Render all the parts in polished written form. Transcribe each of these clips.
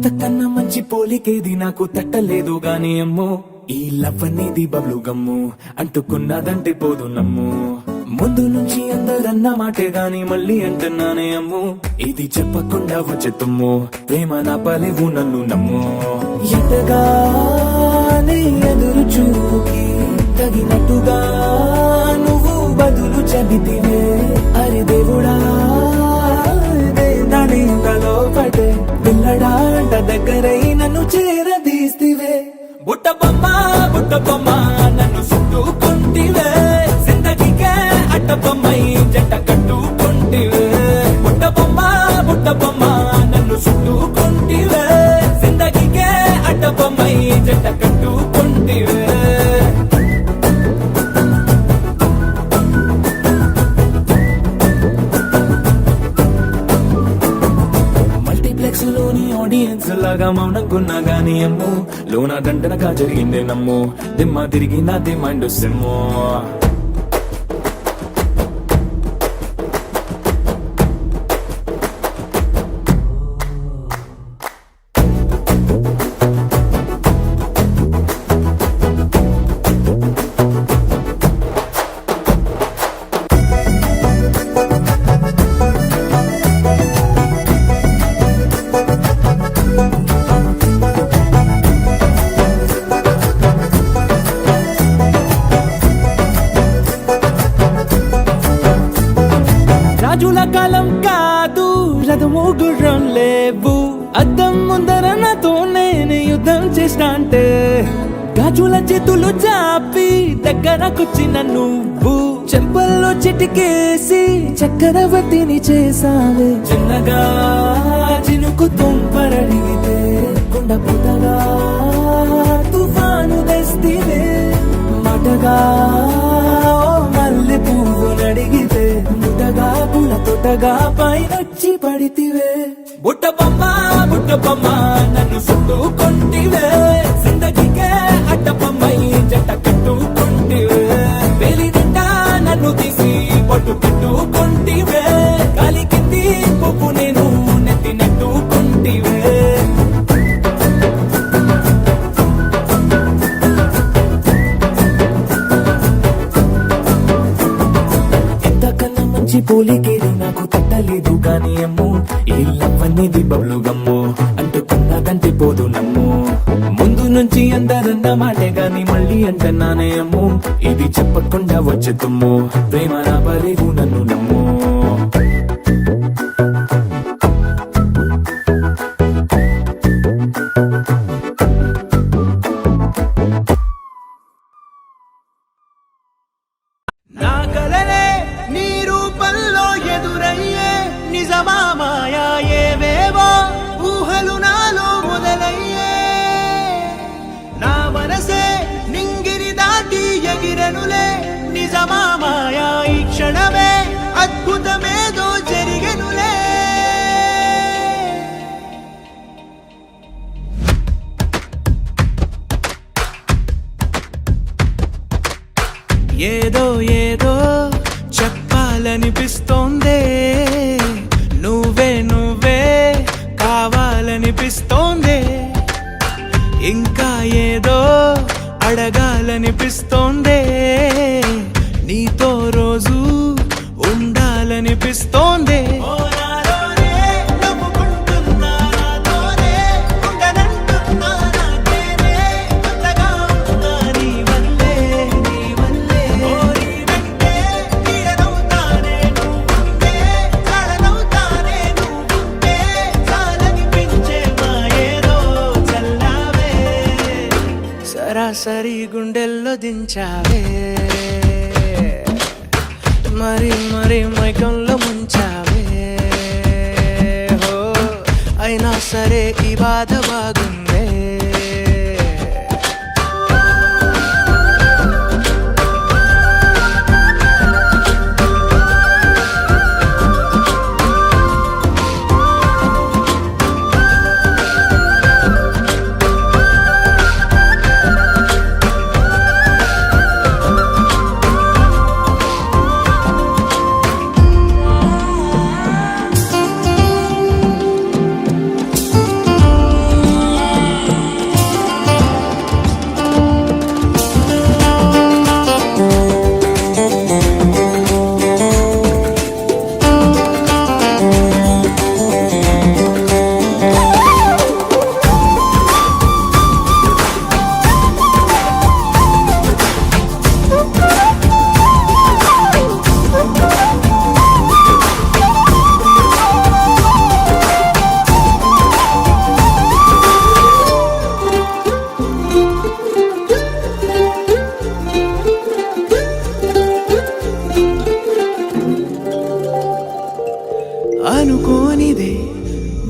ఇంతకన్నా మంచి పోలికేది నాకు తట్టలేదు గాని అమ్మో ఈ లవ్ అనేది బబ్లు గమ్ము అంటుకున్నదంటే పోదు నమ్ము ముందు నుంచి అందరన్న మాటే గాని మళ్ళీ అంటున్నానే అమ్ము ఇది చెప్పకుండా వచ్చే తుమ్ము ప్రేమ నా పలేవు నన్ను నమ్ము ఎంతగానే ఎదురు చూకి తగినట్టుగా నువ్వు బదులు చెబితివే అరే దేవుడా దాని ఇంతలో పడే పిల్లడా అంట దగ్గరై నన్ను చేరదీస్తివే బుట్ట బొమ్మ నన్ను చుట్టుకుంటివే జిందగీకే అట్ట బొమ్మై జంట కట్టుకుంటివే బుట్ట బొమ్మ నన్ను చుట్టుకుంటివే జిందగీకే అట్ట బొమ్మై జంట కట్టుకుంటివే లోని ఆడియన్స్ లాగా మౌనంకున్నా గానీ అమ్ము లోన గంటనగా జరిగిందే నమ్ము దిమ్మ తిరిగి నాదే మైండ్ సిమ్ము రాజుల కాలం కాదు రథము గుర్రం లేవు అద్దం ముందర నాతో నేను యుద్ధం చేస్తా అంటే గాజుల చేతులు చాపి దగ్గరకొచ్చిన నువ్వు చెంపల్లో చిటికేసి చక్రవర్తిని చేసావే చిన్నగా చినుకు తుంపరడిగితే కొండ పుటగా తుఫాను తెస్తివే మాటగా మల్లె పువ్వు నడిగితే ముటగా పుల తొటగా పైనొచ్చి పడితివే బుట్ట బొమ్మ నన్ను చుట్టుకుంటివే జిందగీకే అట్ట బొమ్మై జంట కట్టుకుంటివే వేలి నిండా నన్ను తీసి పట్టు కట్టుకుంటివే గాలి కింది పువ్వు నేను నెత్తి నెట్టుకుంటివే పోలికేది నాకు తట్టలేదు గాని అమ్ము ఈ లవ్ అనేది బబ్లు గమ్ము అంటుకున్నదంటే పోదు నమ్ము ముందు నుంచి అందరన్న మాటే గాని మళ్ళీ అంటున్నానే అమ్ము ఇది చెప్పకుండా వచ్చే తుమ్ము ప్రేమ నా పలేవు నన్ను నమ్ము నిజమా మాయా ఏవేవో ఊహలు నాలో మొదలయ్యే నా మనసే నింగిని దాటి ఎగిరెనులే నిజమా మాయా ఈ క్షణమే అద్భుతమేదో జరిగెనులే ఏదో ఏదో చెప్పాలనిపిస్తోందే నువ్వే కావాలనిపిస్తోందే ఇంకా ఏదో అడగాలనిపిస్తోందే నీతో రోజు ఉండాలనిపిస్తోందే సరి గుండెల్లో దించావే మరి మరి మైకంలో ముంచావే హో అయినా సరే ఈ బాధ బాగుందే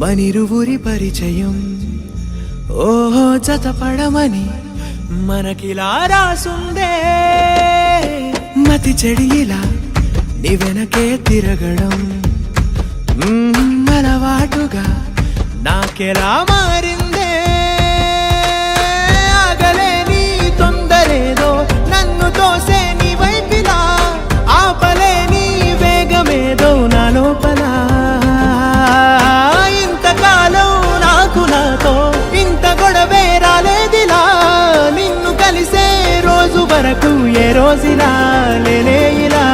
మనిరువురి పరిచయం ఓహో జతపడమని మనకిలా రాసుందే మతి చెడి ఇలా నీ వెనకే తిరగడం అలవాటుగా నాకెలా మారిందే ఆగలేని తొందరేదో నన్ను తోసే నీ వైపిలా ఆపలేని వేగమేదో నా లోపల ఇంతకాలం నాకు నాతో ఇంత గొడవే రాలేదిలా నిన్ను కలిసే రోజు వరకు ఏ రోజులా లేనే ఇలా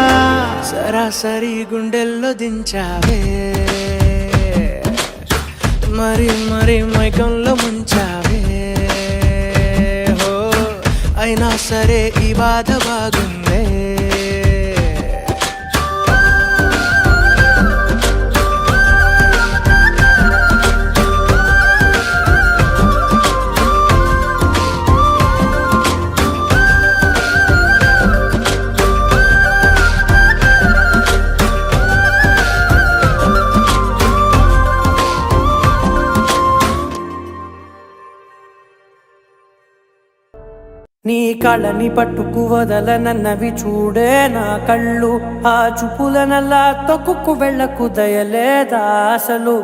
సరాసరి గుండెల్లో దించావే మరి మరి మైకంలో ముంచావే హో అయినా సరే ఈ బాధ బాగుందే నీ కళ్ళని పట్టుకు వదలనన్నవి చూడే నా కళ్ళు ఆ చూపులనల్లా తొక్కుకు వెళ్ళకు దయలేదా అసలు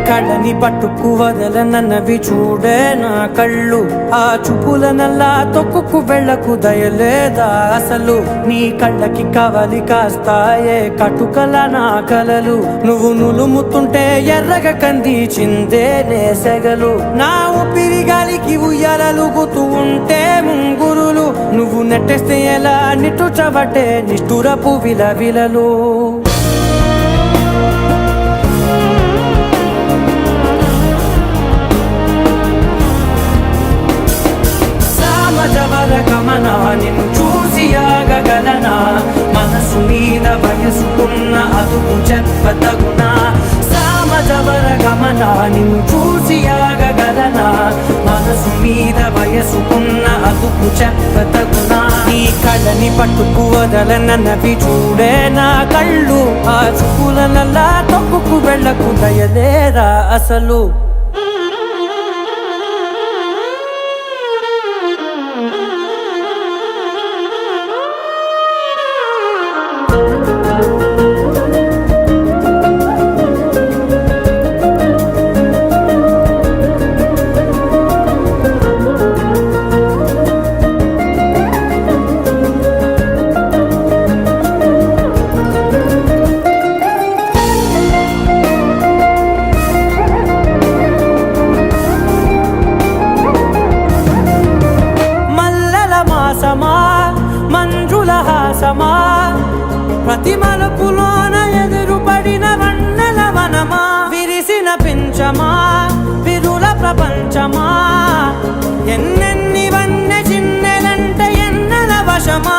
కళ్ళని పట్టుకు వదలనన్నవి చూడే నా కళ్ళు ఆ చూపులనల్లా తొక్కుకు వెళ్ళకు దయలేదా అసలు నీ కళ్ళకి కవలి కాస్తాయే కటుకల నా కలలు నువ్వు నులుముతుంటే ఎర్రగ కంది చిందే నేసెగలు నా ఊపిరి గాలికి ఉయ్యాలలుగుతూ ఉంటే ముంగురులు నువ్వు నెట్టేస్తే ఎలా నిట్టుచబట్టే నిష్ఠురపు విలవిలలు గమనా నిన్ను చూసి ఆగగలనా మనసు మీద వయసుకున్న అదుపు చెప్పతగునా సామజవర గమనా నిన్ను చూసి ఆగగలనా మనసు మీద వయసుకున్న అదుపు చెప్పతగునా నీ కళ్ళని పట్టుకు వదలనన్నవి చూడే నా కళ్ళు ఆ చూపులనల్లా తొక్కుకు వెళ్ళకు దయలేరా అసలు మంజుల హాసమా ప్రతి మలుపులోన ఎదురుపడిన వన్నెల వనమా విరిసిన పించమా విరుల ప్రపంచమా ఎన్నెన్ని వన్నె చిన్నెలంటే ఎన్నెల వశమా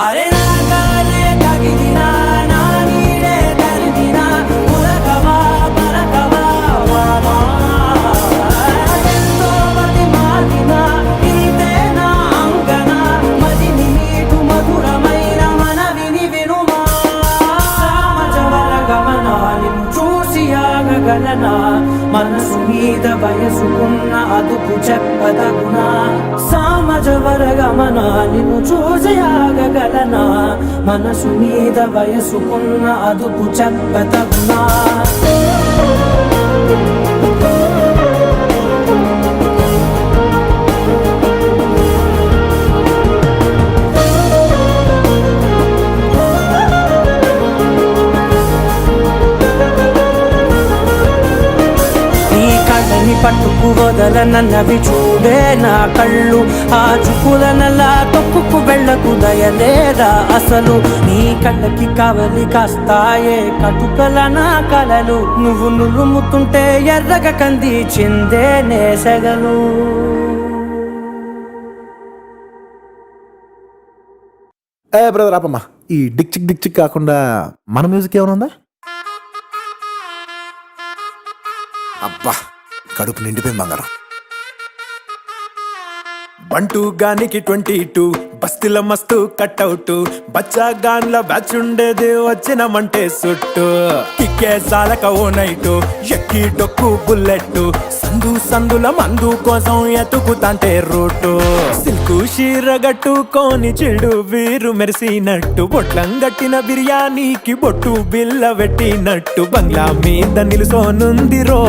అరే నా గాలే తగిలినా నా నీడే తరిదినా ఉలకవా పలకవా వామా ఎంతో మతి మారినా ఇంతే నా అంగన మదిని మీటు మధురమైన మనవిని వినుమా సామజవర గమనా నిన్ను చూసి ఆగగలనా మనసు మీద వయసుకున్న అదుపు చెప్పదగునా సామజవర గమనా నిన్ను చూసి ఆగగలనా మనసు మీద వయసుకున్న అదుపు చెప్పదగునా పట్టుకు వదలనన్నవి చూడే నా కళ్ళు ఆ చూపులనల్లా తొక్కుకు వెళ్ళకు దయలేదా అసలు నీ కళ్ళకి కవలి కాస్తాయే కటుకల నా కలలు నువ్వు నులుముతుంటే ఎర్రగ కంది చిందే నేసెగలు బ్రదర్ ఆపమ్మా ఈ డిక్ చిక్ కాకుండా మన మ్యూజిక్ ఏమైనా ఉందా? అబ్బా కడుపు నిండిపోయింది బంగారం. బంటూ గానికి 22 బస్తీల మస్తు కట్అవుట్ బచ్చా గాన్ల బ్యాచ్ ఉండేది వచ్చినమంటే సుట్టు కిక్కే సాలక ఓ నైటు ఎక్కి డొక్కు బుల్లెట్ సందుల మందు కోసం ఎతుకుతాంటే రూటు సిల్కు షీర గట్టుకోని చెడు వీరు మెరిసినట్టు బొట్లం గట్టిన బిర్యానీకి బొట్టు బిల్ల పెట్టినట్టు బంగ్లా మీద నిలుసోనుందిరో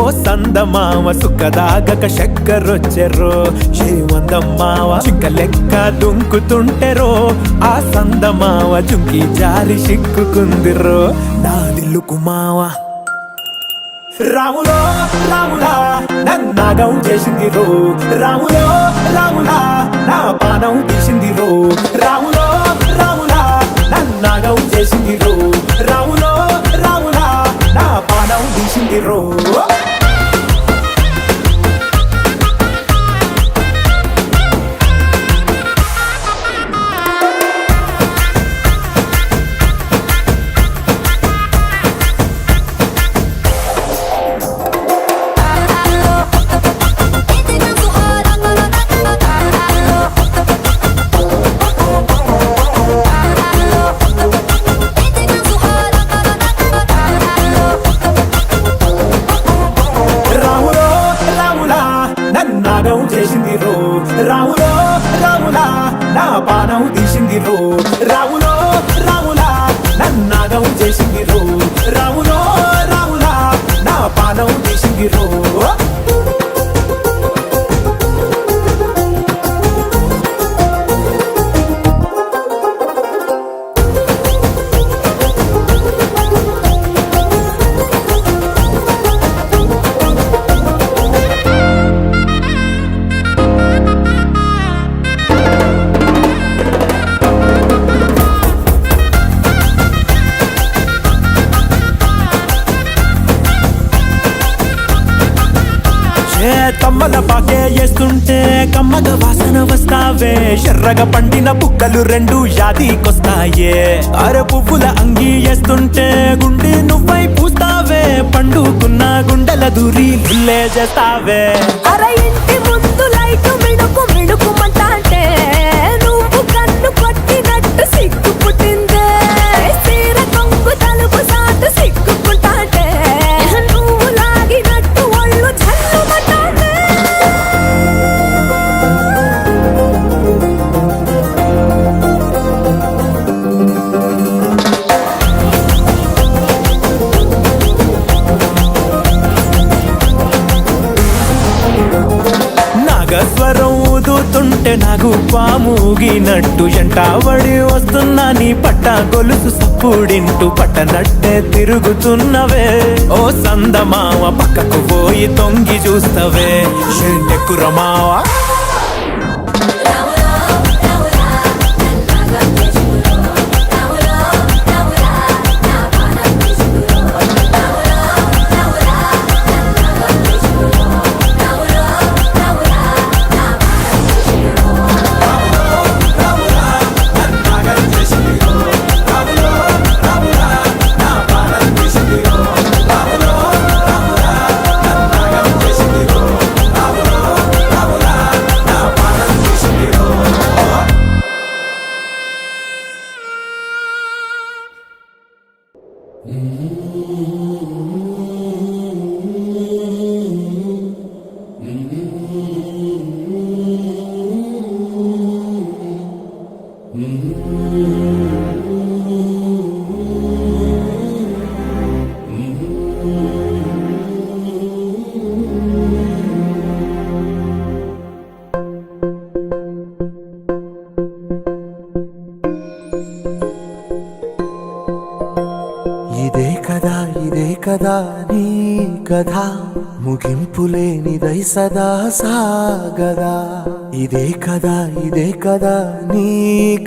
ఓ సందమావ సుఖదాగక చక్కరొచ్చెరో శ్రీమందమ్మావ చింక లెక్క దుంకుతుంటెరో ఆ సందమావ చుంకి జారి సిక్కుకుందిరో నా దిల్లుకు మావా రాములో రాములా నన్నాగం చేసింది రో రాములో రాములా నా పానం తీసింది రో రాములో రాములా నన్నాగం చేసింది రో రాములో రాములా నా పానం తీసింది రో నాగం చేసింది రో రాములో రాములా నా పానం తీసింది రో రాములో రాములా నన్నాగం చేసింది రో రాములో రాములా నా పానం తీసింది రో తమ్మల పాకే వేస్తుంటే కమ్మగ వాసన వస్తావే ఎర్రగా పండిన బుక్కలు రెండు యాదికొస్తాయే అర పువ్వుల అంగి వేస్తుంటే గుండె నువ్వై పూస్తావే పండుకున్న గుండెల దూరి లుల్లే చేస్తావే అర ఇంటి ముందు లైటు మిడుకు మిడుకుమంటే నువ్వు కన్ను కొట్టినట్టు సిగ్గు పుట్టిందే సీర కొంగు తలుపు సాటు సిగ్గుకుంటాంటే నువ్వు లాగినట్టు ఒళ్ళు జల్లుమంటాంటే నాగస్వరం ఊదుతుంటే నాకు పాముగినట్టు ఎంటావడి వస్తున్నా నీ పట్ట గొలుసు సప్పుడింటూ పట్టనట్టే తిరుగుతున్నవే ఓ సందమావ పక్కకు పోయి తొంగి చూస్తవే ఎక్కురమావా ఇదే కదా నీ కథ ముగింపులేనిదై సదా సాగదా ఇదే కదా నీ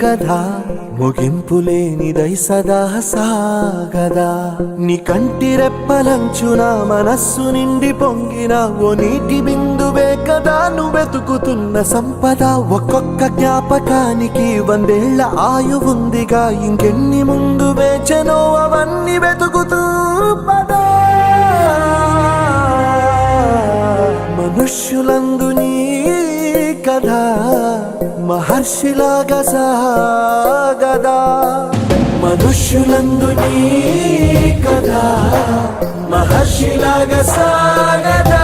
కథ ముగింపులేనిదై సదా సాగదా నీ కంటి రెప్పలంచున మనస్సు నిండి పొంగిన ఓ నీటి బిందువే కదా నువ్వెతుకుతున్న సంపద ఒక్కొక్క జ్ఞాపకానికి 100 ఏళ్ల ఆయువుందిగా ఇంకెన్ని ముందు వేచనో అవన్నీ వెతుకుతూ పదా మనుష్యులందు నీ కథ మహర్షిలాగా సాగదా మనుష్యులందు నీ కథ మహర్షిలాగా సాగదా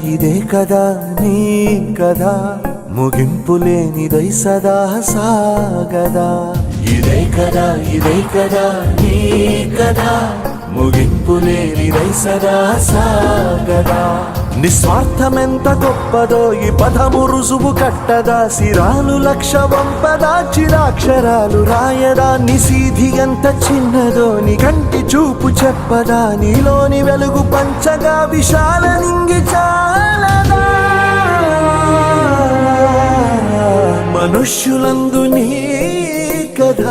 ఇదే కదా నీ కదా ముగింపులేనిదై సదా సాగదా ఇదే కదా నీ కదా ముగింపులేనిదై సదా సాగదా నిస్వార్థమెంత గొప్పదో ఈ పదము రుజువు కట్టదా సిరాలు లక్ష వంపదా చిరాక్షరాలు రాయదా నిసీధి ఎంత చిన్నదో నీ కంటి చూపు చెప్పదా నీలోని వెలుగు పంచగా విశాల నింగి చాలదా మనుష్యులందు నీ కథ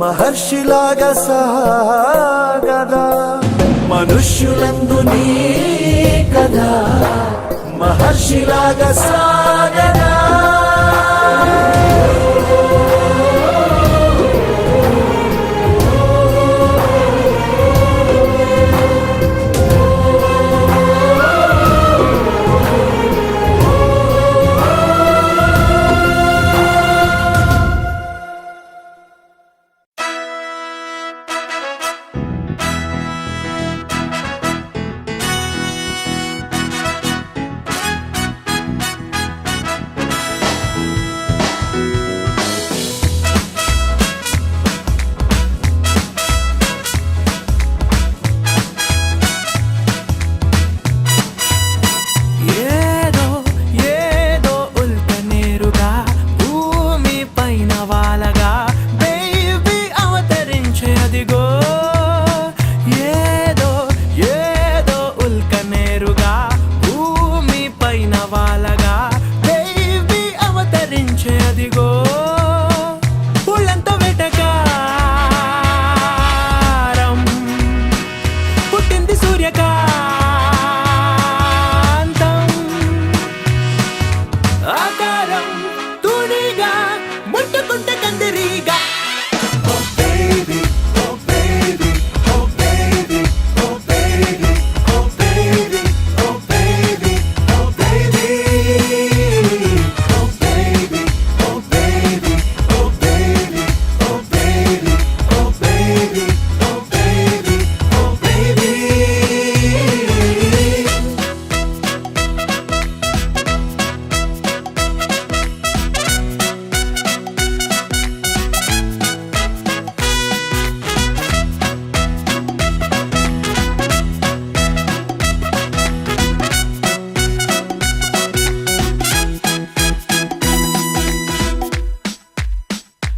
మహర్షిలాగా సాగదా మనుష్యులందు నీ కథ మహర్షిలాగా సాగదా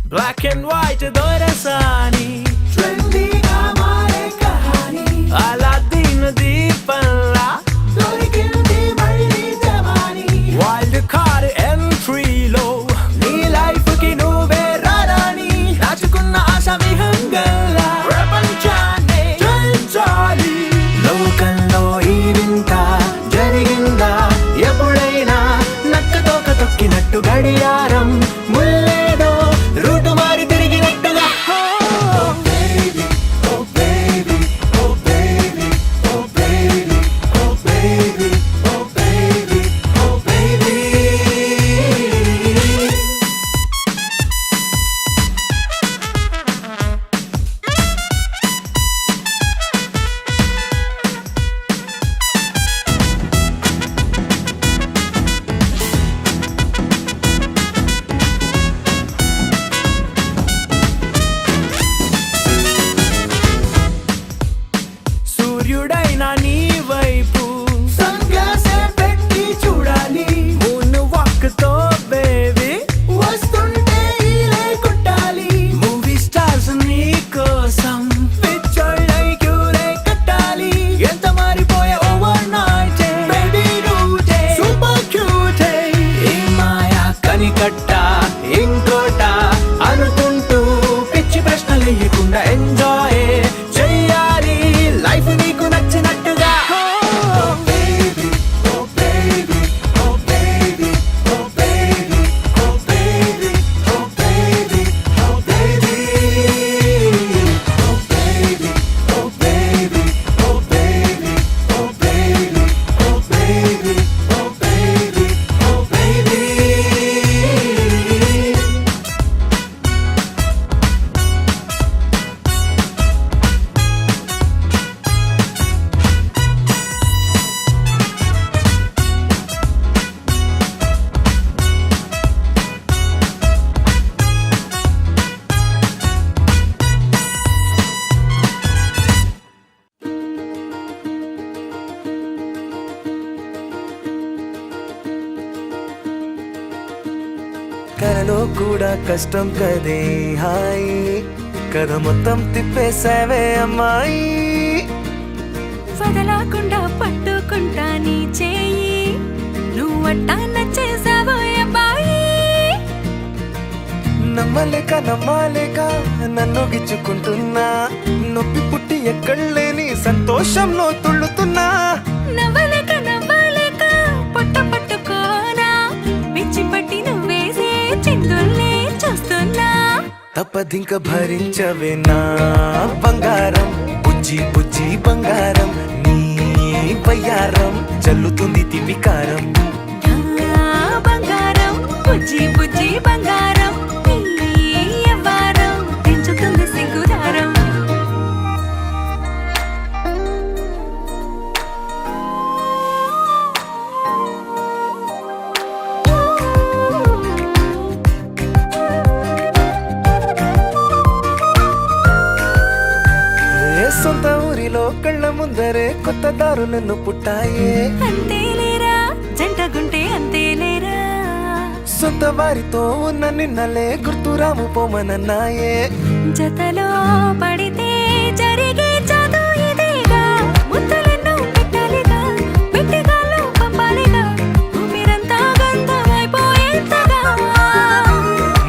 Black and white దొరసాని ట్రెండీగా మారే కహాని అలాదీన్ దీపంలా దొరికింది మళ్ళీ జవాని వైల్డ్ కార్డ్ ఎంట్రీలో నీ లైఫ్ కి నువ్వే రారాని దాచుకున్న ఆశ విహంగంలా ప్రపంచాన్ని జయించాలి లోకంలో ఈ వింత జరిగిందా ఎప్పుడైనా నక్క తోక తొక్కినట్టు గడియారం ముల్లేదో రూటు మారి తిరిగినట్టుగా కలలో కూడా కష్టం కదే హాయి కథ మొత్తం తిప్పేసావే అమ్మాయి వదలకుండా పట్టుకుంటా నీ చేయి నువ్వట్టా నచ్చేసావో అబ్బాయి నమ్మలేక నన్ను గిచ్చుకుంటున్నా నొప్పి పుట్టి ఎక్కడలేని సంతోషంలో తుళ్ళుతున్నా నవ్వలేక పొట్ట పట్టుకోనా పిచ్చి పట్టి నువ్వేసే చిందుల్ని చూస్తున్నా తప్పదింక భరించవే నా బంగారం బుజ్జి బుజ్జి బంగారం నీ వయ్యారం చల్లుతుంది తివికారం నా బంగారం బుజ్జి బుజ్జి బంగారం నీ యవ్వారం పెంచుతుంది సిగ్గుదారం ఏ సొంత ఊరిలో కళ్ళ ముందరే కొత్త దారులను పుట్టాయే అంతేలేరా జంటగుంటే అంతేలేరా సొంత వారితో ఉన్న నిన్నలే గుర్తురాము పోమనన్నాయే జతలో పడితే జరిగే జాదు ఇదేగా ముద్దలెన్నో పెట్టాలిగా పెట్టిగాల్లో పంపాలిగా ఊపిరంతా గంధమైపోయేంతగా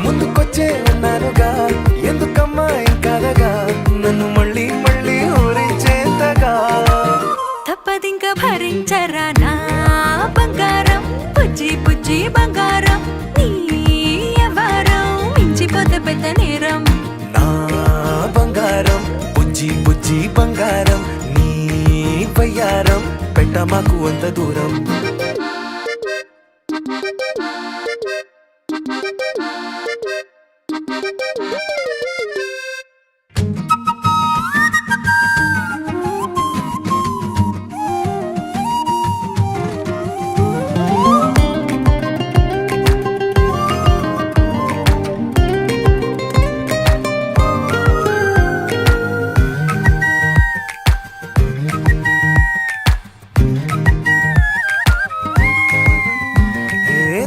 ముందుకొచ్చే ఉన్నానుగా ఎందుకమ్మా ఇంకాదగా నన్ను మళ్ళీ మళ్ళీ ఊరించేంతగా తప్పదింక భరించరా నా బంగారం బుజ్జి బుజ్జి బంగారం నీ యవ్వారం మించిపోతే పెద్ద నేరం నా బంగారం బుజ్జి బుజ్జి బంగారం నీ వయ్యారం పెట్ట మాకు అంత దూరం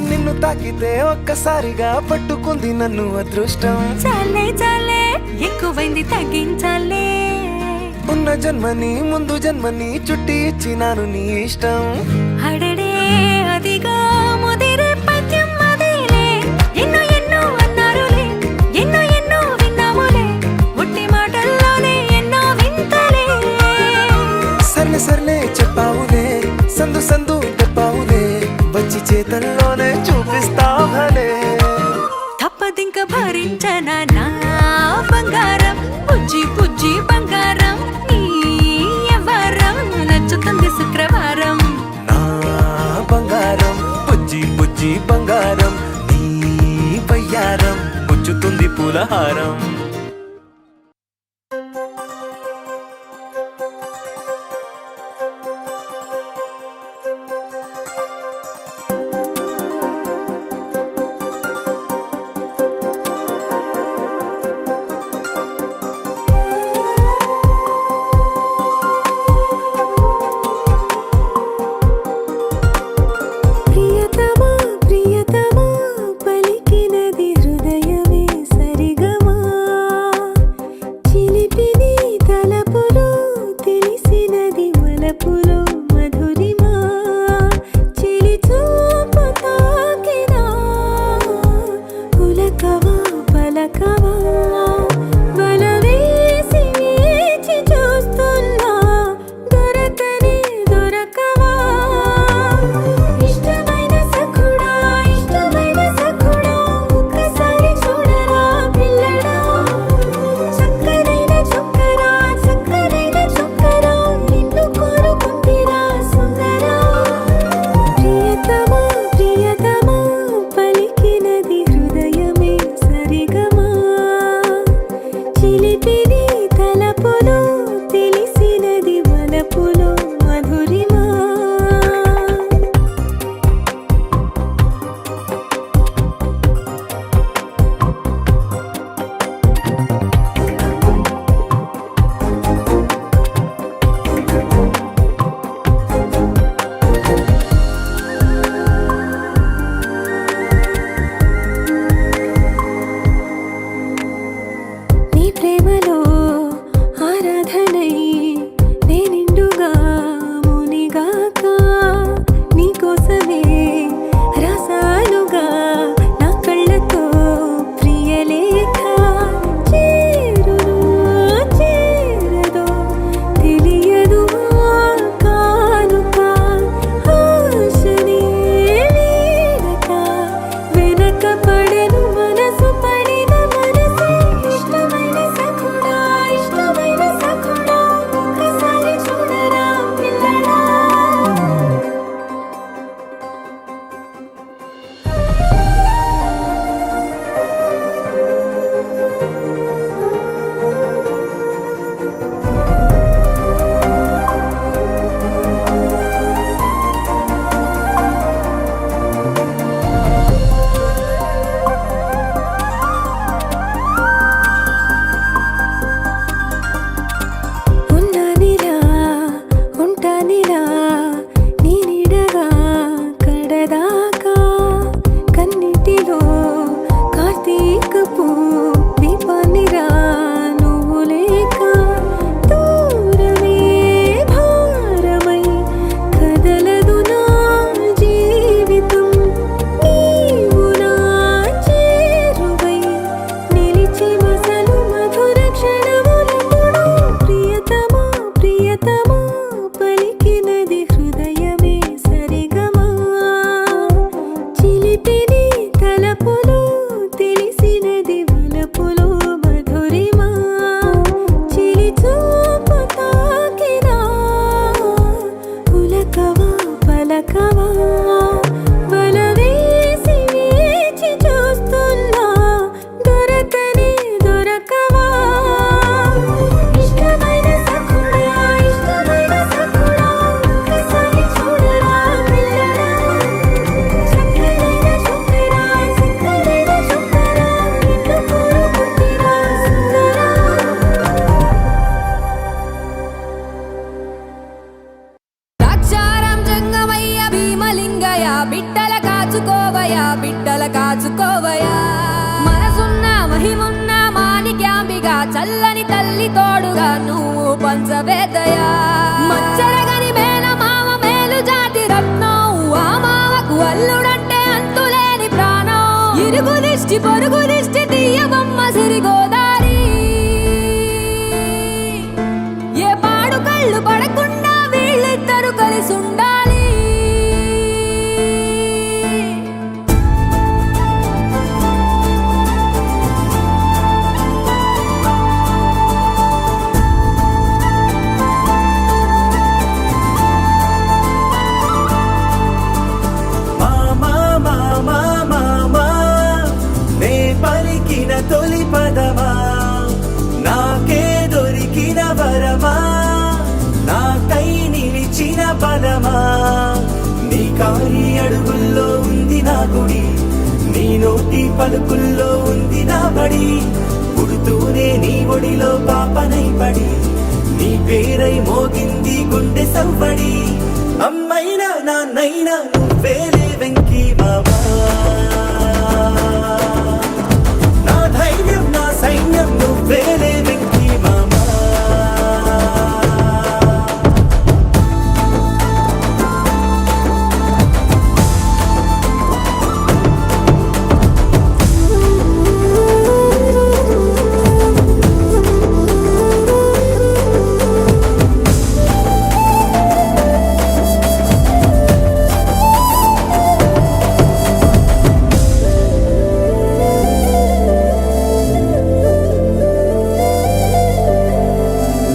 నిన్ను తాకితే ఒక్కసారిగా పట్టుకుంది నన్ను అదృష్టం చాలే ఎక్కువైంది తగ్గించాలే ఉన్న జన్మని ముందు జన్మని చుట్టి ఇచ్చినాను నీ ఇష్టం అడడే అదిగా ముదిరే పద్యం అదేలే ఎన్నో అన్నారులే ఎన్నో విన్నాములే ఒట్టి మాటల్లోనే ఎన్నో వింతలే సర్లే చెప్పావులే సందు చెప్పావులే వచ్చి చేతల్లోనే చూపిస్తావలే తప్పదింక భరించనా నా బంగారం బుజ్జి బుజ్జి బంగారం నీ యవ్వారం నచ్చుతుంది శుక్రవారం నా బంగారం బుజ్జి బుజ్జి బంగారం నీ వయ్యారం గుచ్చుతుంది పూలహారం ప్రియతమా పలికినది హృదయమే సరిగమా చిలిపిని తలపులు తెలిసినది వలపులు మధురిమా చిలి చూపు తాకినా పులకవా పలకవా వల వేసి వేచి చూస్తున్నా దొరకనే దొరకవా ఇష్టమైన సఖుడా ఒకసారి చూడరా పిల్లడా చక్కనైన చుక్కరా సిక్కనైన చుక్కరా నిన్ను కోరుకుంటిరా సుందరా ద్రాక్షారం జంగమయ్య భీమలింగయ్య బిడ్డల కాచుకోవయా మనసున్న మహిమున్న మాణిక్యాంబిగా చల్లని తల్లి తోడుగా నువ్వు పంచవేదయా మచ్చరగని మేన మామ మేలు జాతి రత్నం ఆ మామకు అల్లుడంటే అంతులేని ప్రాణం ఇరుగు దిష్టి పొరుగు దిష్టి తీయబొమ్మ సిరిగోదారి ఏ పాడు కళ్ళు పడకుండా వీళ్ళిద్దరు కలిసి ఉండాలి మామా మామా మామా నే పలికిన తొలి పదమా నాకే దొరికిన వరమా నాకై నిలిచిన బలమా నీ కాలి అడుగుల్లో ఉంది నా గుడి నీ నోటి పలుకుల్లో ఉంది నా బడి పుడుతూనే నీ ఒడిలో పాపనై పడి నీ పేరై మోగింది గుండె సవ్వడి అమ్మైనా నాన్నైనా నువ్వేలే వెంకీ మామా నా ధైర్యం నా సైన్యం నువ్వేలే వెంకీ మామా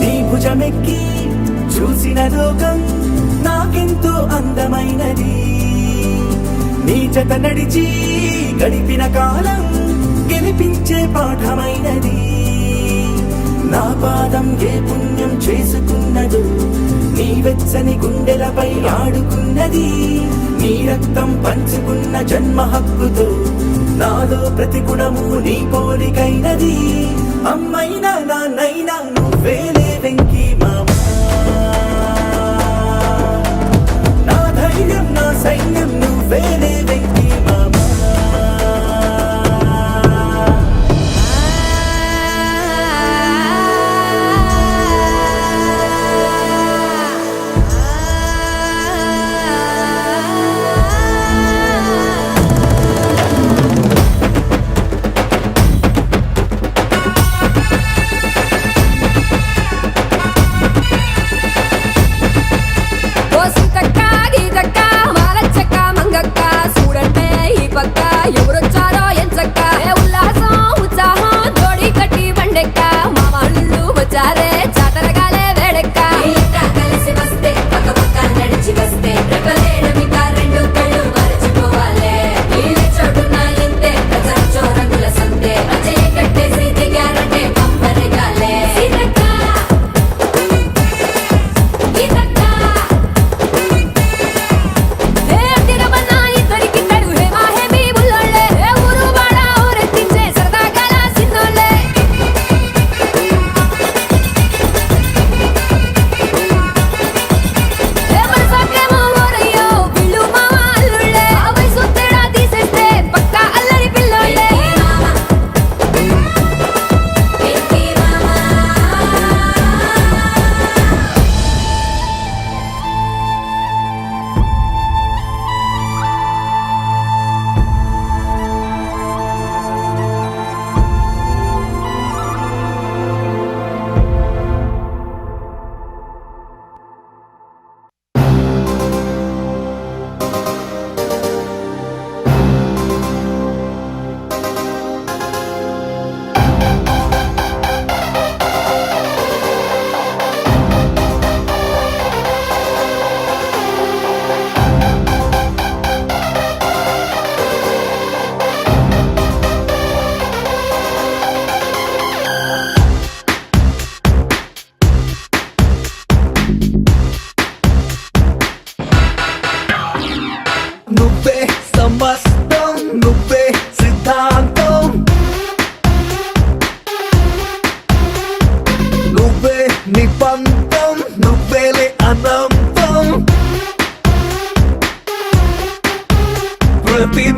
నీ భుజమెక్కి చూసిన లోకం నాకెంతో అందమైనది నీ జత నడిచి గడిపిన కాలం గెలిపించే పాఠమైనది నా పాదం ఏ పుణ్యం చేసుకున్నదు నీ వెచ్చని గుండెలపై ఆడుకున్నది నీ రక్తం పంచుకున్న జన్మ హక్కుతో నాలో ప్రతి గుణము నీ పోలికైనది అమ్మైనా నాన్నైనా నువ్వేలే వెంకీ మామా నా ధైర్యం నా సైన్యం నువ్వేలే వెంకీ మామా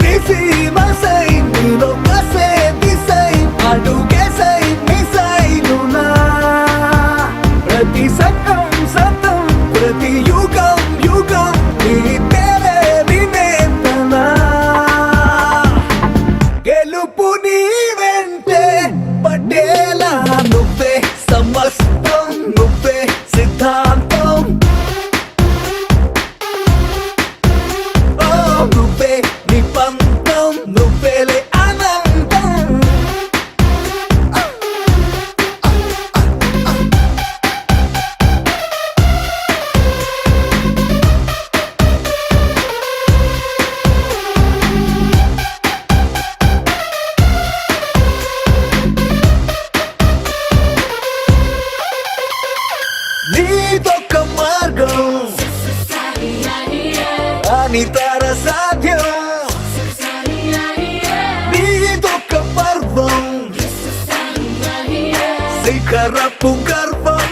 మిసి మసై నీలో కసే దిసై అడుగేసై మిసైలునా ప్రతి సత్యం సత్యం ప్రతి యుగం యుగం నీ పేరే వినేతనా గెలుపు నీ వెంటే పడేలా నువ్వే సమస్తం నువ్వే సిద్ధాంతం ఓ నువ్వే నీ పంతం నువ్వేలే అనంతం నీదొక్క మార్గం అనితర సాధ్యం నీదొక్క పర్వం శిఖరపు గర్వం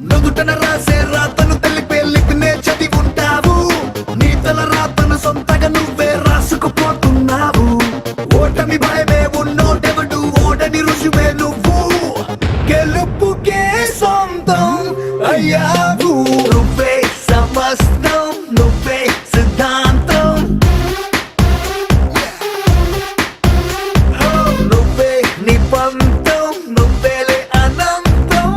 నుదుటన రాసే రాతను తెలిపే లిపినే చదివుంటావు నీ తల రాతను సొంతగా నువ్వే రాసుకుపోతున్నావు ఓటమి భయమే ఉన్నోటెవడు ఓడని రుజువే నువ్వు గెలుపుకే సొంతం అయ్యావు నువ్వే సమస్తం నువ్వే సిద్ధాంతం నువ్వే నిబంధం నువ్వేలే అనంతం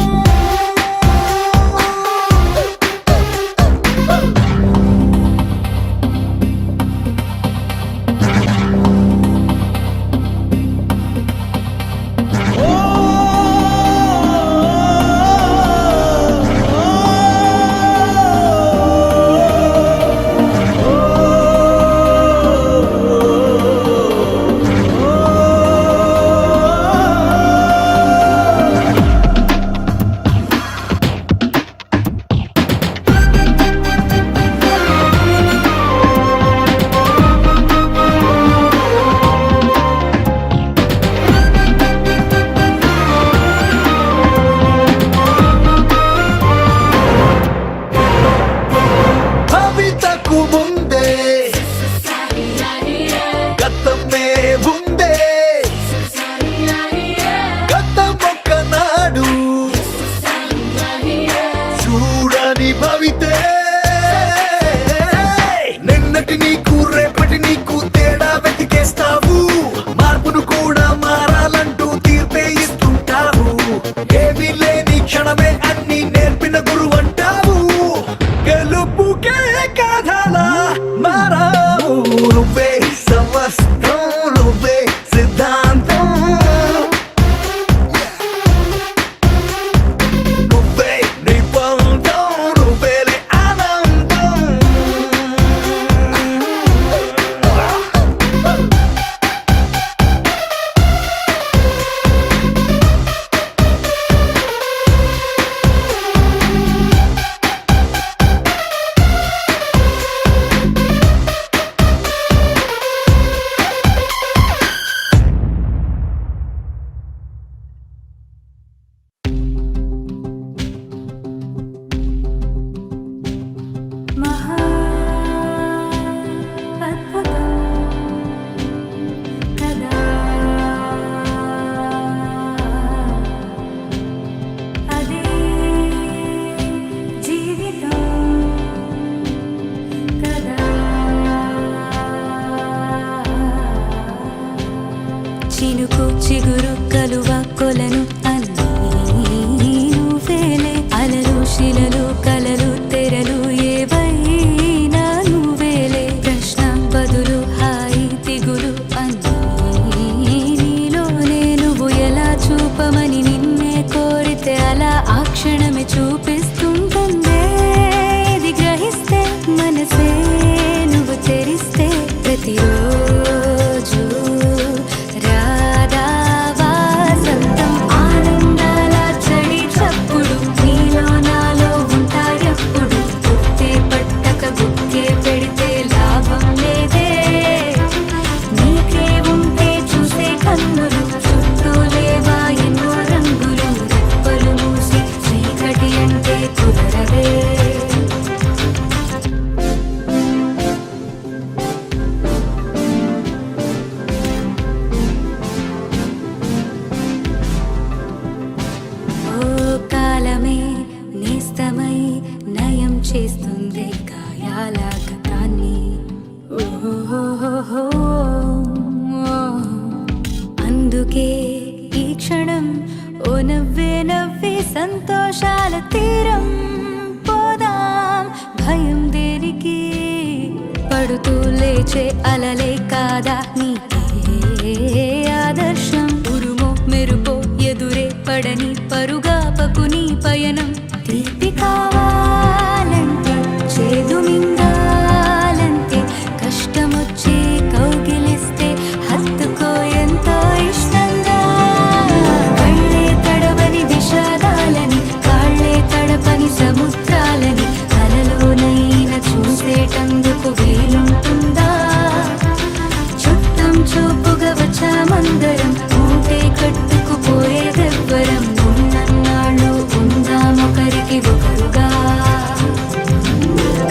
భవితకు ముందే గతమే ఉందే గతమొక్క నాడు చూడని భవితే నిన్నటి నీకు రేపటి నీకు తేడా వెతికేస్తావు మార్పును కూడా మారాలంటూ తీర్పే ఇస్తుంటావు ఏమీ లేని క్షణమే అన్ని నేర్పిన గురువు అంటావు గెలుపుకే కథలా మారావు నువ్వే సమస్తం నువ్వే సిద్ధాంతం నువ్వే నిబంధం నువ్వేలే అనంతం మహా అద్భుతం కదా అదే జీవితం కదా చినుకు చిగురు కలువ కొలను అన్నీ నువ్వేలే అలలు శిలలు కలలు తెరలు ఏవైనా నువ్వేలే ప్రశ్న బదులు హాయి దిగులు అన్నీ నీలోనే నువ్వు ఎలా చూపమని నిన్నే కోరితే అలా ఆ క్షణమే చూపిస్తుంటుందే ఇది గ్రహిస్తే మనసే నువ్వు తెరిస్తే ప్రతిరోజు రాధా వాసంతం ఆనందం అందుకే ఈ క్షణం ఓ నవ్వే నవ్వే సంతోషాల తీరం పోదాం భయం దేనికి పడుతూ లేచే అలలే కాదా నీకే ఆదర్శం ఉరుమో మెరుపో ఎదురే పడని పరుగాపకు నీ పయనం తీపి కావాలంటే చేదు మింగాలంటే కష్టమొచ్చి కౌగిలిస్తే హత్తుకో ఎంతో ఇష్టంగా కళ్ళే తడవని విషాదాలని కాళ్ళే తడపని సముద్రాలని కలలోనైనా చూసేటందుకు వీలుంటుందా చుట్టం చూపుగా వచ్చామందరం ఊటే కట్టుకుపోయేదెవ్వరం ఉన్నన్నాళ్ళు ఉందామొకరికి ఒకరుగా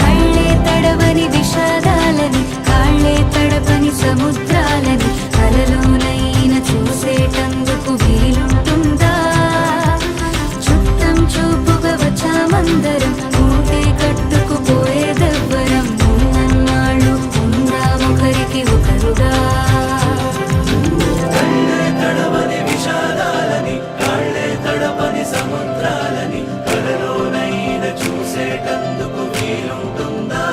కళ్ళే తడవని విషాదాలని కాళ్ళే తడపని సముద్రాలని కలలోనైనా చూసేటందుకు వీలుంటుందా చుట్టం చూపుగా వచ్చామందరం ఊటే కట్టుకుపోయేదెవ్వరం ఉన్నన్నాళ్ళు ఉందామొకరికి ఒకరుగా తడవని విషాదాలని కాళ్ళే తడపని సముద్రాలని కలలోనైనా చూసేటందుకు వీలుంటుందా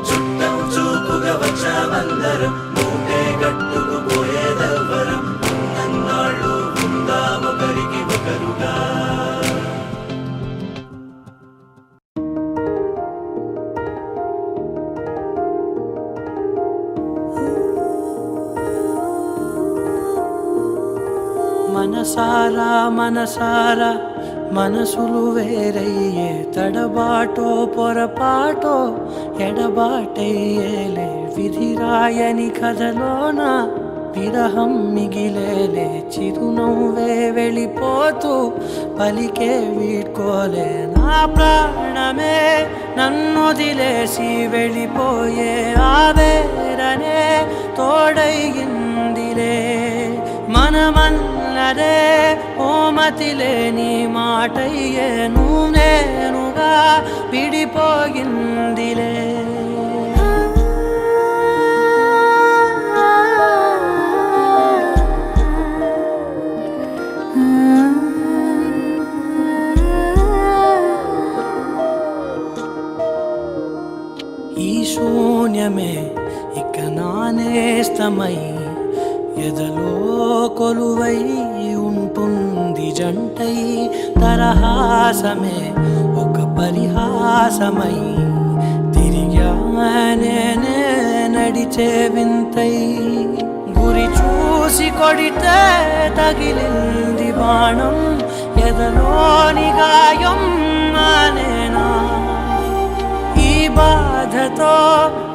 చుట్టం చూపుగా వచ్చామందరం మూటే కట్టుకుపోయేదెవ్వరం ఉన్నన్నాళ్ళు ఉందామొకరికి ఒకరుగా మనసారా మనసారా మనసులు వేరయ్యే తడబాటో పొరపాటో ఎడబాటయ్యేలే విధిరాయని కథలోన విరహం మిగిలేలే చిరునవ్వే వెళ్ళిపోతూ పలికే వీడ్కోలే నా ప్రాణమే నన్నొదిలేసి వెళ్ళిపోయే ఆవేరనే తోడయిందిలే మనమన్నదే ఓ మతిలేని మాటయ్యేను నేనుగా విడిపోయిందిలే ఈ శూన్యమే ఇక నానేస్తమై ఎదలో కొలువై ఉంటుంది జంటై తరహాసమే ఒక పరిహాసమై తిరిగానే నడిచే వింతై గురి చూసి కొడితే తగిలింది బాణం ఎదలోని గాయం నానేనా ఈ బాధతో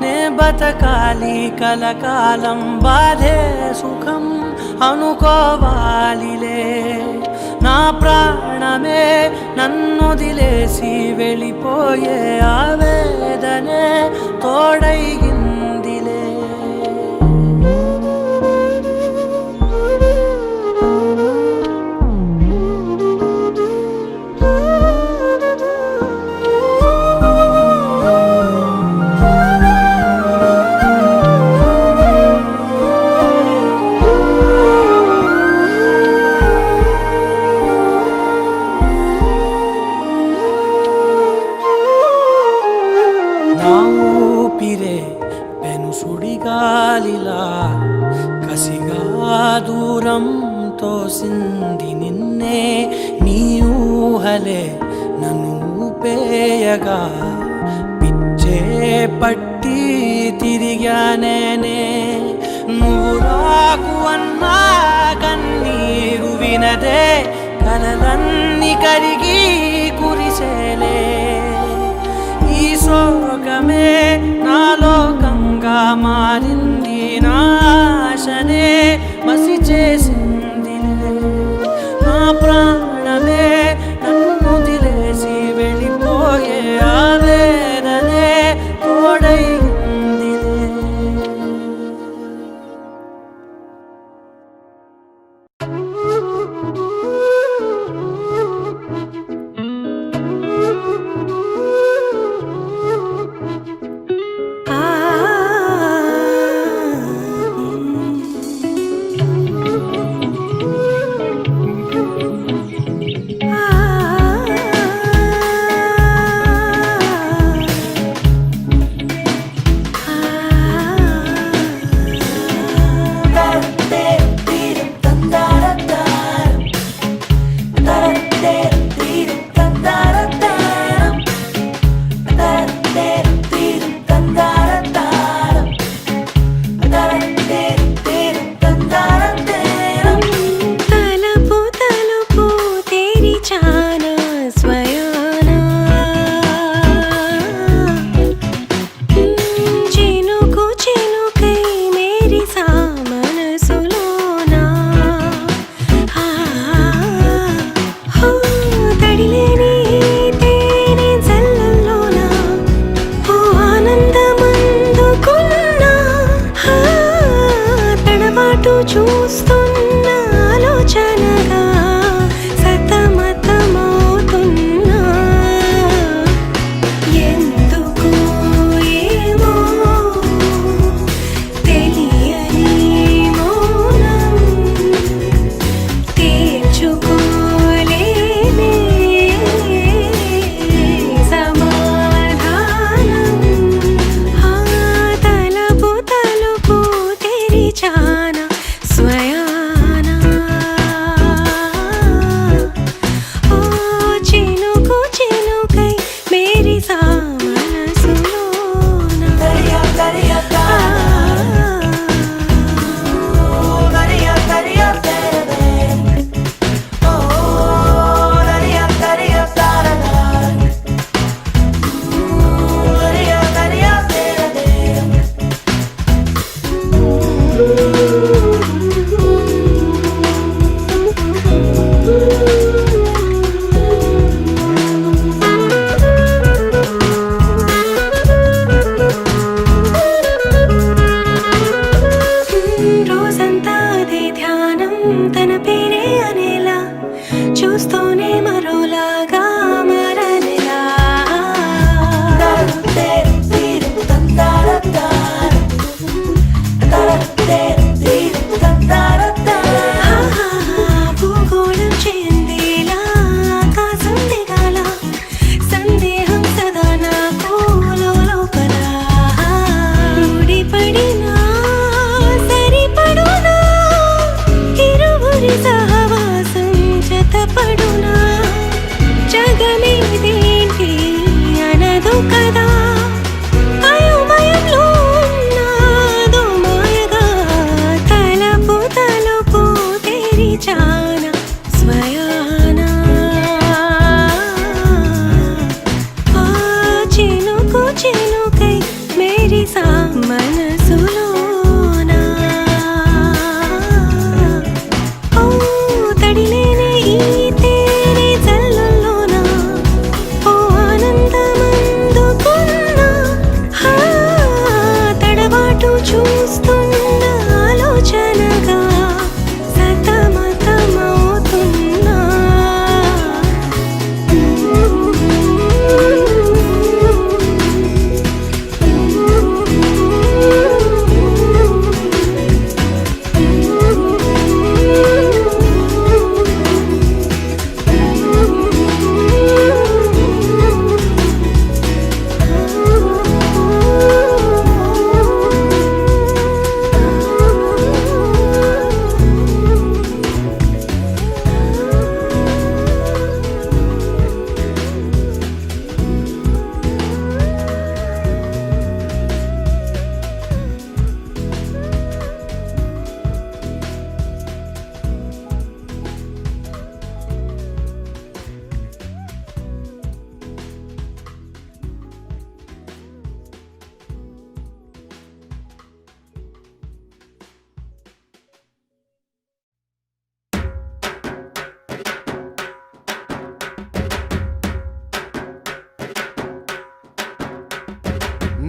నే బతకాలి కలకాలం బాధే సుఖం అనుకోవాలిలే నా ప్రాణమే నన్నొదిలేసి వెళ్ళిపోయే ఆవేదనే తోడైందిలే సుడిగాలిలా కసిగా దూరం తోసింది నిన్నే నీ ఊహలే నన్ను ఊపేయగా పిచ్చే పట్టి తిరిగానే నువ్వు రాకు అన్నా కన్నీరు వినదే కలలన్నీ కరిగి కురిసేలే ఈ శోకమే నా లోకంగా మారింది నాశనే మసి చేసింది నా ప్రాణమే నన్ను వదిలేసి వెళ్ళిపోయే ఆవేదనే తోడైంది చూస్తున్న ఆలోచనగా సతమతమవుతున్నా ఎందుకు ఏమో తెలియని మౌనం తేల్చుకోలేనే సమాధానం ఆ తలుపు తెరిచాన స్వయానా ఓ చినుకు చినుకై మేరీ మనసులోన రోజంతా అదే ధ్యానం తన పేరే అనేలా చూస్తూనే మరోలాగా మారనేలా భూగోళం చెందేలా ఆకాశం దిగాల సందేహం సదా నాకు లోపల ముడిపడినా సరిపడునా ఇరువురి సహవాసం జతపడునా జగమేదేంటి అనదు కదా అయోమయంలో ఉన్నాదో మాయగా తలుపు తెరిచాన స్వయానా ఆ చినుకు చినుకై మేరీ మనసులోనా ఓ తడిలేని ఈ తేనె జల్లుల్లోనా ఓ ఆనందమందుకున్నా తడబాటు చూస్తున్న ఆలోచనగా సతమతమవుతున్నా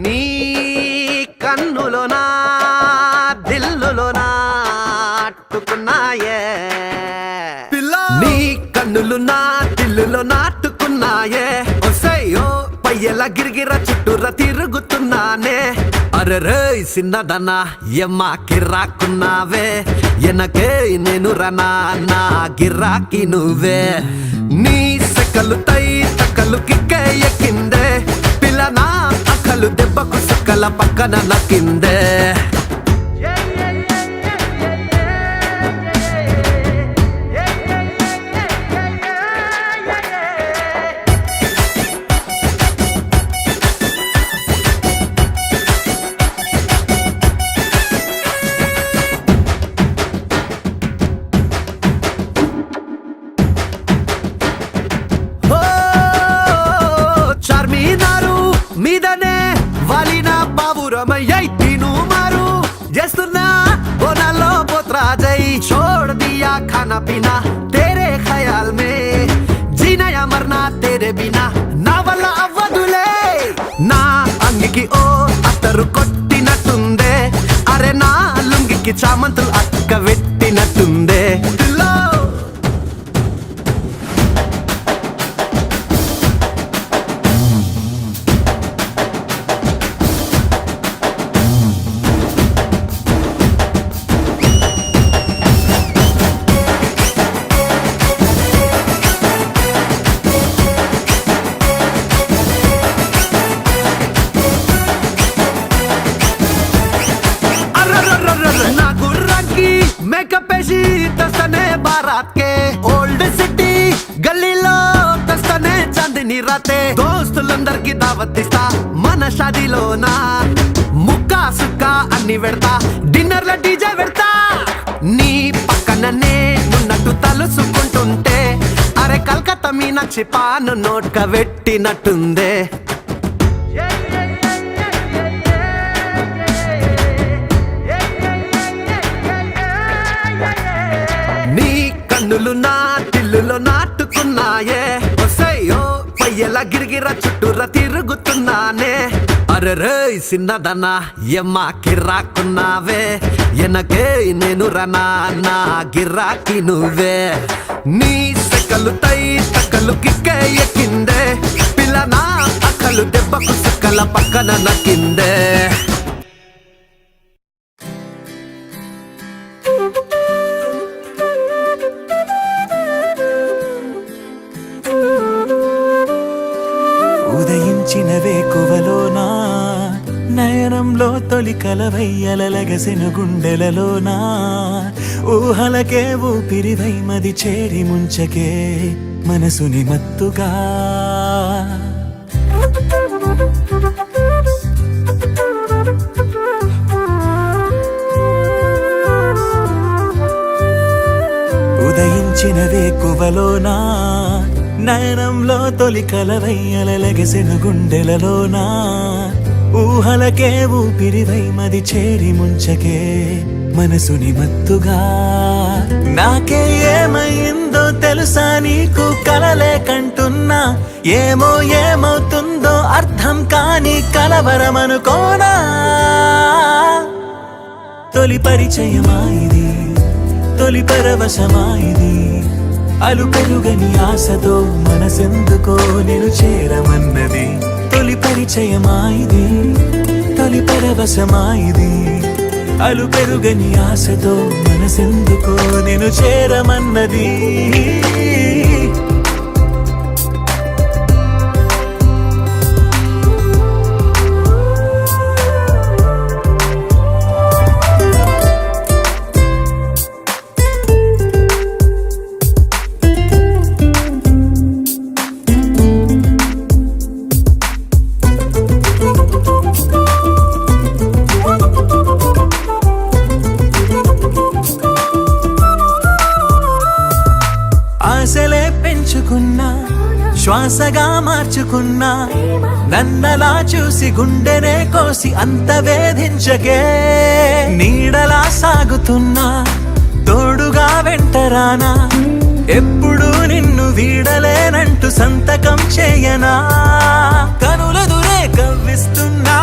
నీ కన్నులోనా దిల్లులోనా అట్టుకున్నాయే నీ కన్నులు నా దిల్లులో నాటుకున్నాయే ఒసయ్యో పయ్యల గిరిగిర చుట్టూర తిరుగుతున్నానే అరెరే సిన్నదనా ఎమ్మ కిర్రాకున్నావే ఎనకే నేను రనా నా గిరాకి నువ్వే నీ సెకలు తై తక్కలు కిక్కే ఎక్కిందే పిల్లనా అక్కలు దెబ్బకు సక్కల పక్కన నక్కిందే మీదనే వాలిన పావురమయ్యై తిను మారు చేస్తున్నా బోనాల్లో పోత్రాజై छोड़ दिया खाना पीना तेरे ख्याल में जीना या मरना तेरे बिना నా వల్ల అవ్వదులే నా అంగికి ఓ అత్తరు కొట్టినట్టుందే అరే నా లుంగికి చామంతులు నోట్క పెట్టినట్టుందే పిల్లో. నా గుర్రాకి మేకప్ వేసి తెస్తనే బారాత్ కే ఓల్డ్ సిటీ గల్లీలో తెస్తనే చాందిని రాతే దోస్తులందరికి దావత్ ఇస్తా మన షాదీలోనా ముక్కా సుక్కా అన్ని పెడతా డిన్నర్ లో డీజే పెడతా నీ పక్కననే ఉన్నట్టు తలుసుకుంటుంటే అరే కల్కత్తా మీనాక్షి పాను నోట్క పెట్టినట్టుందే. నీ కన్నులు నా టిల్లులో నాటుకున్నాయే ఒసయ్యో పయ్యల గిరిగిర చుట్టూరా తిరుగుతున్నానే అరెరే సిన్నదనా ఎమ్మ కిర్రాకున్నావే ఎనకే నేను రనా నా గిరాకి నువ్వే నీ సెకలు తై తక్కలు కిక్కే ఎక్కిందే పిల్ల నా అక్కలు దెబ్బకు సుక్కల పక్కన నక్కిందే. ఉదయించిన వేకువలోనా నయనంలో తొలి కలవయ్యలగసిన గుండెలలోనా ఊహలకే ఊపిరివై మది చేరి ముంచకే మనసుని మత్తుగా ఉదయించిన వేకువలోనా నయనంలో తొలి కలవయ్యలగసిన గుండెలలోనా ఊహలకే ఊపిరివై మది చేరి ముంచకే మనసుని మత్తుగా నాకే ఏమైందో తెలుసా నీకు కలలే కంటున్నా ఏమో ఏమవుతుందో అర్థం కాని కలవరమనుకోనా తొలి పరిచయమా ఇది తొలి పరవశమా ఇది అలు పెరుగని ఆశతో మనసెందుకో నేను చేరమన్నది తొలి పరిచయమా ఇది తొలి పరవశమా ఇది అలు పెరుగని ఆశతో మనసెందుకో నేను చేరమన్నది. ఆశలే పెంచుకున్నా శ్వాసగా మార్చుకున్నా నన్నలా చూసి గుండెనే కోసి అంత వేధించకే నీడలా సాగుతున్నా తోడుగా వెంటరానా ఎప్పుడు నిన్ను వీడలేనంటూ సంతకం చేయనా కనులదురే కవ్విస్తున్నా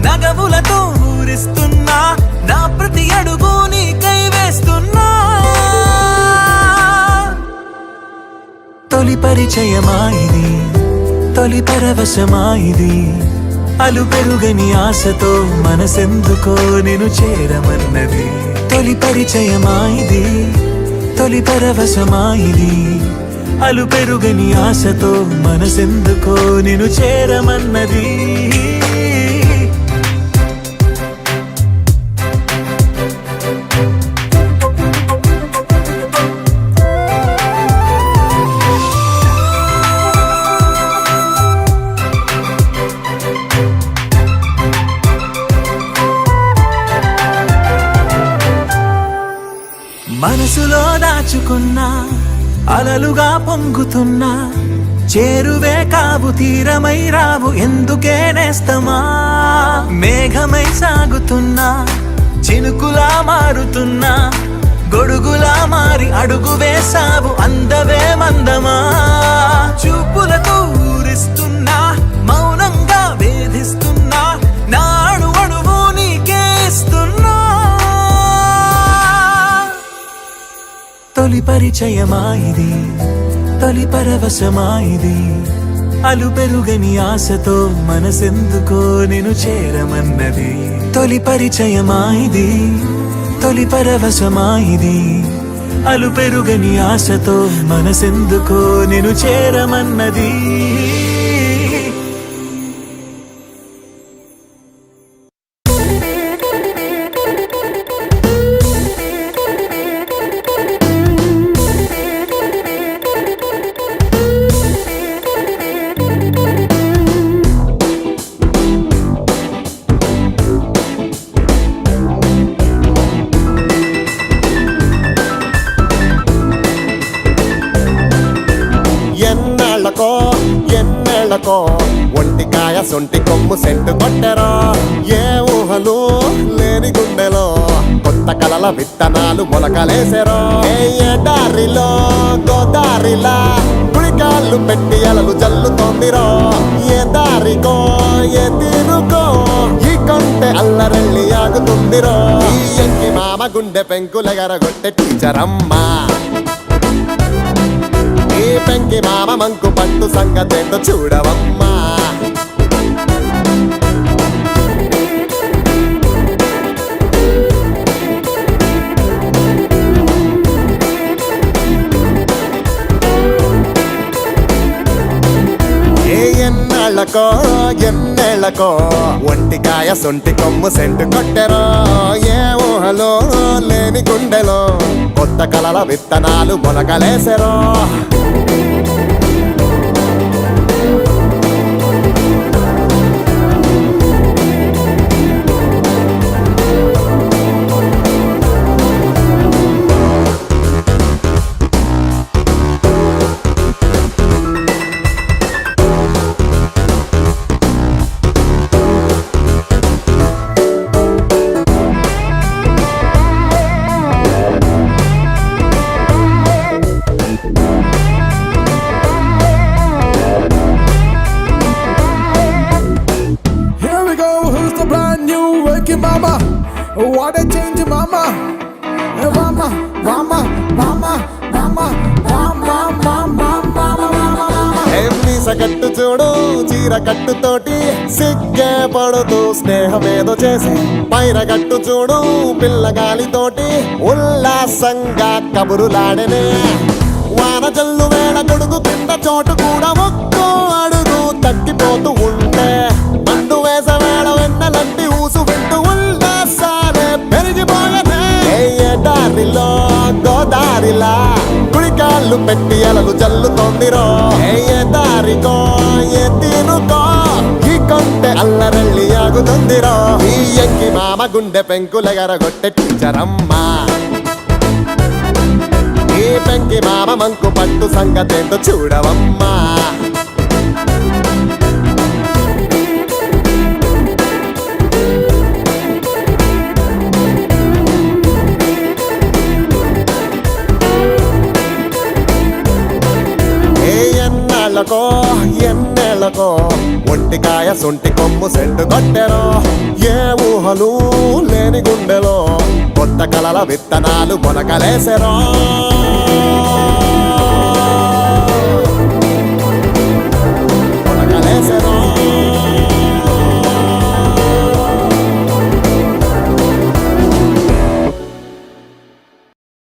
నగవులతో ఊరిస్తున్నా నా ప్రతి అడుగు నీకై వేస్తున్నా తొలి పరిచయమా ఇది తొలి పరవశమా ఇది అలు పెరుగని ఆశతో మనసెందుకో నేను చేరమన్నది తొలి పరిచయమా ఇది తొలి పరవశమా ఇది అలు పెరుగని ఆశతో మనసెందుకో నేను చేరమన్నది. మనసులో దాచుకున్నా అలలుగా పొంగుతున్నా చేరువే కావు తీరమై రావు ఎందుకే నేస్తమా మేఘమై సాగుతున్నా చినుకులా మారుతున్నా గొడుగులా మారి అడుగు వేసావు అందవే మందమా చూపులతో ఊరిస్తున్నా మౌనంగా వేధిస్తున్నా నాడు అణువు నీకే ఇస్తున్నా తొలి పరిచయమా ఇది, తొలి పరవశమా ఇది, అలు పెరుగని ఆశతో మనసెందుకో నేను చేరమన్నది. తొలి పరిచయమా ఇది, తొలి పరవశమా ఇది, అలు పెరుగని ఆశతో మనసెందుకో నేను చేరమన్నది. ఎన్నేళ్లకో ఒంటికాయ సొంటి కొమ్ము సెంటు కొట్టెరో, ఏ ఊహలు లేని గుండెలో కొత్త కలల విత్తనాలు మొలకలేసెరో. ఏ దారిలో గోదారిలా కుడికాళ్ళు పెట్టి అలలు జల్లుతోందిరో, ఏ దారికో ఏ తీరుకో ఈ కొంటె అల్లరెళ్ళి ఆగుతుందిరో. ఈ ఎంకి మామ గుండె పెంకులెగరగొట్టె టీచరమ్మా, ఈ పెంకి మామ మంకు పట్టు సంగతేంటో చూడవమ్మా. ఎన్నేళ్లకో ఒంటికాయ సొంటి కొమ్ము సెంటు కొట్టెరో, ఏ ఊహలో లేని గుండెలో కొత్త కలల విత్తనాలు మొలకలేసెరో. What a change, mama. Mama, mama, mama, mama, mama, mama, mama. మీస కట్టు చూడు చీర కట్టుతోటి సిగ్గే పడుతూ స్నేహమేదో చేసి, పైర కట్టు చూడు పిల్లగాలితోటి ఉల్లాసంగా కబురులాడనే. వాన జల్లు వేళ గొడుగు కింద చోటు కూడా ఒక్కో అడుగు తగ్గిపోతూ ఉంటే, మందు వేస వేళ వెన్నలంటి ఊసు వింటూ ఉల్లాసాలే పెరిగిపోయనే. ఏ దారిలో గోదారిలా కుడికాళ్ళు పెట్టి అలలు జల్లుతోందిరో, ఏ దారికో ఏ తీరుకో ఈ కొంటె అల్లరెళ్ళి ఆగుతుందిరో. ఈ ఎంకి మామ గుండె పెంకులెగరగొట్టె టీచరమ్మా, ఈ పెంకి మామ మంకు పట్టు సంగతేంటో చూడవమ్మా. ఎన్నేళ్లకో ఒంటికాయ సొంటి కొమ్ము సెంటు కొట్టెరో, ఏ ఊహలు లేని గుండెలో కొత్త కలల విత్తనాలు మొలకలేసెరో.